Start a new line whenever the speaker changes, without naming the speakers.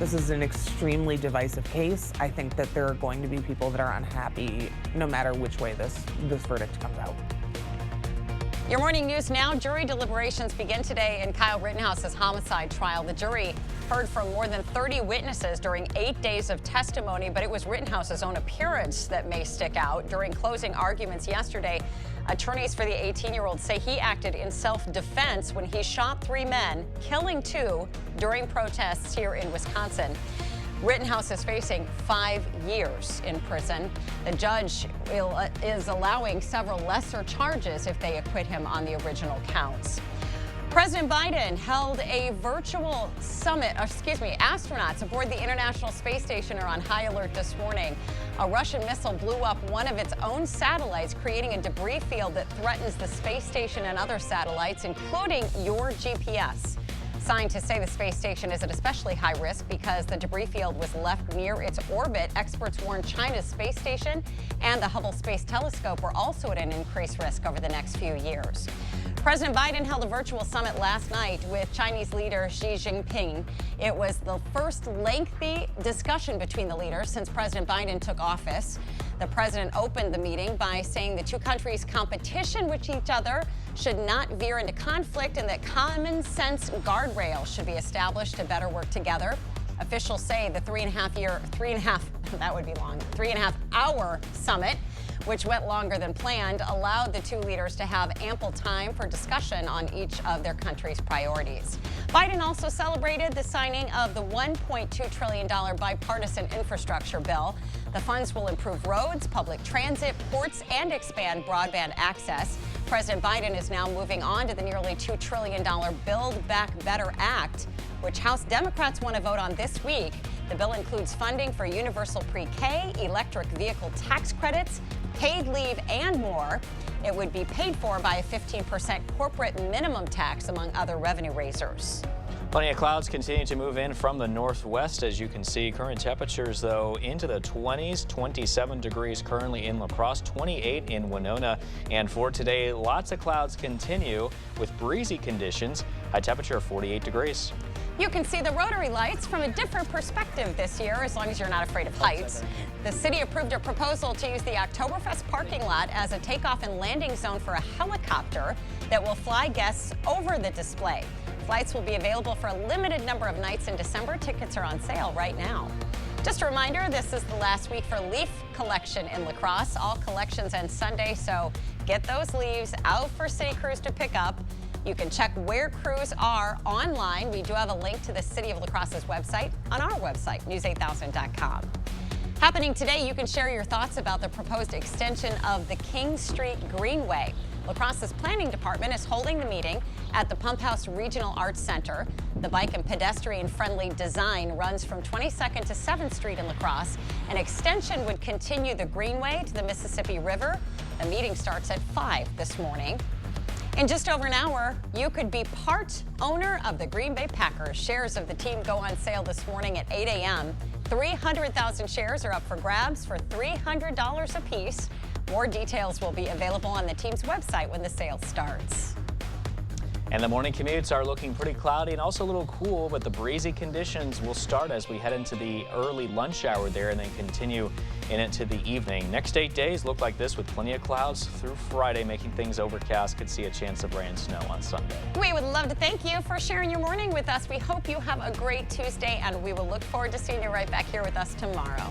This is an extremely divisive case. I think that there are going to be people that are unhappy no matter which way this verdict comes out.
Your morning news now. Jury deliberations begin today in Kyle Rittenhouse's homicide trial. The jury heard from more than 30 witnesses during 8 days of testimony, but it was Rittenhouse's own appearance that may stick out. During closing arguments yesterday, attorneys for the 18-year-old say he acted in self-defense when he shot 3 men, killing 2 during protests here in Wisconsin. Rittenhouse is facing 5 years in prison. The judge is allowing several lesser charges if they acquit him on the original counts. President Biden held a virtual summit. Astronauts aboard the International Space Station are on high alert this morning. A Russian missile blew up one of its own satellites, creating a debris field that threatens the space station and other satellites, including your GPS. Scientists say the space station is at especially high risk because the debris field was left near its orbit. Experts warn China's space station and the Hubble Space Telescope are also at an increased risk over the next few years. President Biden held a virtual summit last night with Chinese leader Xi Jinping. It was the first lengthy discussion between the leaders since President Biden took office. The president opened the meeting by saying the two countries' competition with each other should not veer into conflict and that common sense guardrails should be established to better work together. Officials say the 3.5 hour summit, which went longer than planned, allowed the two leaders to have ample time for discussion on each of their country's priorities. Biden also celebrated the signing of the $1.2 trillion bipartisan infrastructure bill. The funds will improve roads, public transit, ports, and expand broadband access. President Biden is now moving on to the nearly $2 trillion Build Back Better Act, which House Democrats want to vote on this week. The bill includes funding for universal pre-K, electric vehicle tax credits, paid leave, and more. It would be paid for by a 15% corporate minimum tax, among other revenue raisers.
Plenty of clouds continue to move in from the northwest. As you can see, current temperatures, though, into the 20s, 27 degrees currently in La Crosse, 28 in Winona. And for today, lots of clouds continue with breezy conditions. High temperature of 48 degrees.
You can see the Rotary lights from a different perspective this year, as long as you're not afraid of heights. The city approved a proposal to use the Oktoberfest parking lot as a takeoff and landing zone for a helicopter that will fly guests over the display. Flights will be available for a limited number of nights in December. Tickets are on sale right now. Just a reminder, this is the last week for leaf collection in La Crosse. All collections end Sunday, so get those leaves out for city crews to pick up. You can check where crews are online. We do have a link to the City of La Crosse's website on our website, news8000.com. Happening today, you can share your thoughts about the proposed extension of the King Street Greenway. La Crosse's planning department is holding the meeting at the Pump House Regional Arts Center. The bike and pedestrian-friendly design runs from 22nd to 7th Street in La Crosse. An extension would continue the Greenway to the Mississippi River. The meeting starts at 5 this morning. In just over an hour, you could be part owner of the Green Bay Packers. Shares of the team go on sale this morning at 8 a.m. 300,000 shares are up for grabs for $300 apiece. More details will be available on the team's website when the sale starts.
And the morning commutes are looking pretty cloudy and also a little cool, but the breezy conditions will start as we head into the early lunch hour there and then continue into the evening. Next 8 days look like this with plenty of clouds through Friday, making things overcast. Could see a chance of rain and snow on Sunday.
We would love to thank you for sharing your morning with us. We hope you have a great Tuesday, and we will look forward to seeing you right back here with us tomorrow.